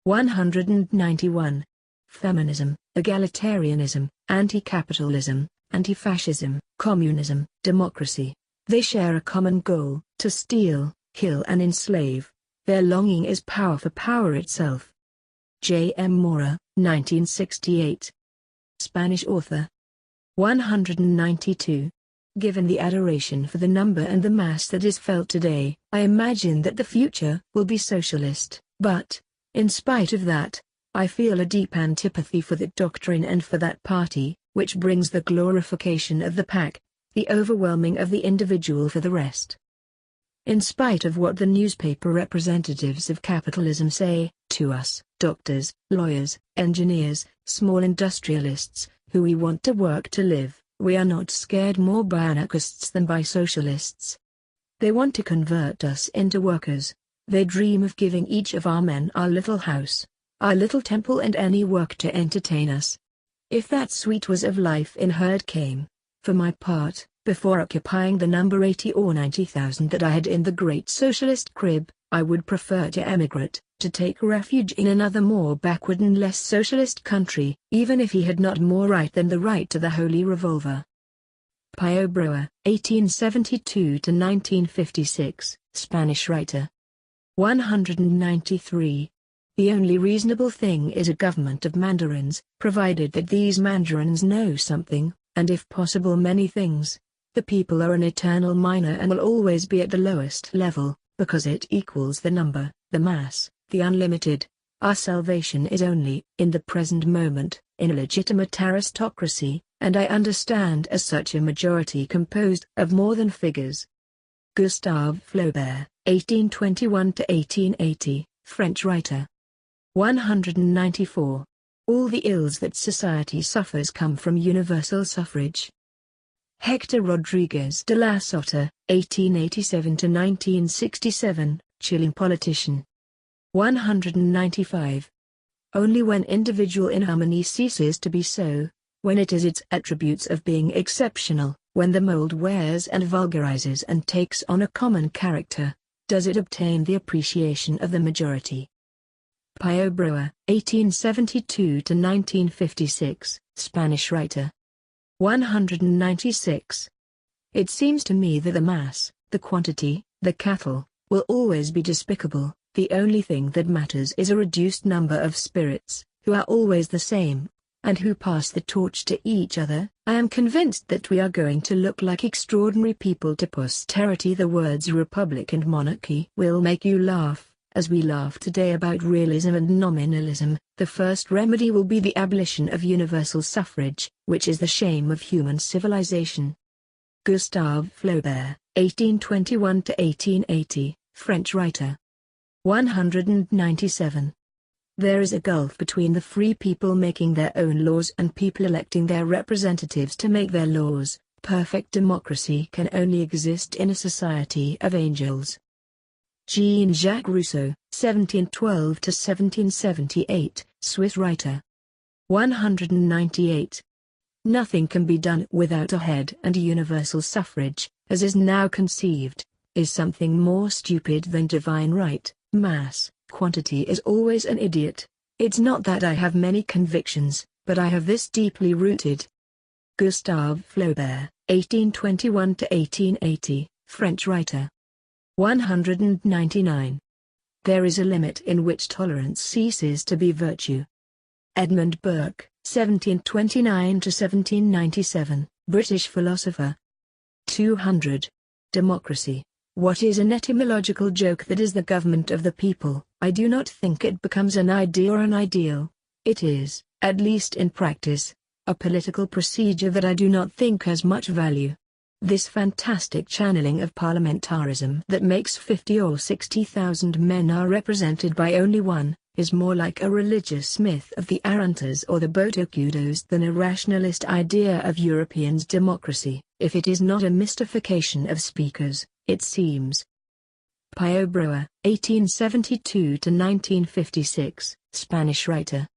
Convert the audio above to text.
191. Feminism, egalitarianism, anti-capitalism, antifascism, communism, democracy. They share a common goal: to steal, kill and enslave. Their longing is power for power itself. J. M. Mora, 1968. Spanish author. 192. Given the adoration for the number and the mass that is felt today, I imagine that the future will be socialist, but, in spite of that, I feel a deep antipathy for that doctrine and for that party, which brings the glorification of the pack, the overwhelming of the individual for the rest. In spite of what the newspaper representatives of capitalism say to us, doctors, lawyers, engineers, small industrialists, who we want to work to live, we are not scared more by anarchists than by socialists. They want to convert us into workers. They dream of giving each of our men our little house, our little temple and any work to entertain us. If that sweet was of life in herd came, for my part, before occupying the number 80 or 90,000 that I had in the great socialist crib, I would prefer to emigrate, to take refuge in another more backward and less socialist country, even if he had not more right than the right to the holy revolver. Pío Baroja, 1872–1956, Spanish writer. 193. The only reasonable thing is a government of mandarins, provided that these mandarins know something, and if possible many things. The people are an eternal minor and will always be at the lowest level, because it equals the number, the mass, the unlimited. Our salvation is only, in the present moment, in a legitimate aristocracy, and I understand as such a majority composed of more than figures. Gustave Flaubert, 1821–1880, French writer. 194. All the ills that society suffers come from universal suffrage. Hector Rodriguez de la Sota, 1887–1967, Chilean politician. 195. Only when individual inharmony ceases to be so, when it is its attributes of being exceptional, when the mold wears and vulgarizes and takes on a common character, does it obtain the appreciation of the majority. Pío Baroja, 1872–1956, Spanish writer. 196. It seems to me that the mass, the quantity, the cattle, will always be despicable. The only thing that matters is a reduced number of spirits, who are always the same, and who pass the torch to each other. I am convinced that we are going to look like extraordinary people to posterity. The words republic and monarchy will make you laugh, as we laugh today about realism and nominalism. The first remedy will be the abolition of universal suffrage, which is the shame of human civilization. Gustave Flaubert, 1821–1880, French writer. 197. There is a gulf between the free people making their own laws and people electing their representatives to make their laws. Perfect democracy can only exist in a society of angels. Jean-Jacques Rousseau, 1712–1778, Swiss writer. 198. Nothing can be done without a head, and universal suffrage, as is now conceived, is something more stupid than divine right. Mass, quantity is always an idiot. It's not that I have many convictions, but I have this deeply rooted. Gustave Flaubert, 1821–1880, French writer. 199. There is a limit in which tolerance ceases to be virtue. Edmund Burke, 1729–1797, British philosopher. 200. Democracy. What is an etymological joke that is the government of the people? I do not think it becomes an idea or an ideal. It is, at least in practice, a political procedure that I do not think has much value. This fantastic channeling of parliamentarism that makes 50 or 60,000 men are represented by only one, is more like a religious myth of the Arantas or the Botocudos than a rationalist idea of Europeans' democracy, if it is not a mystification of speakers, it seems. Pío Baroja, 1872–1956, Spanish writer.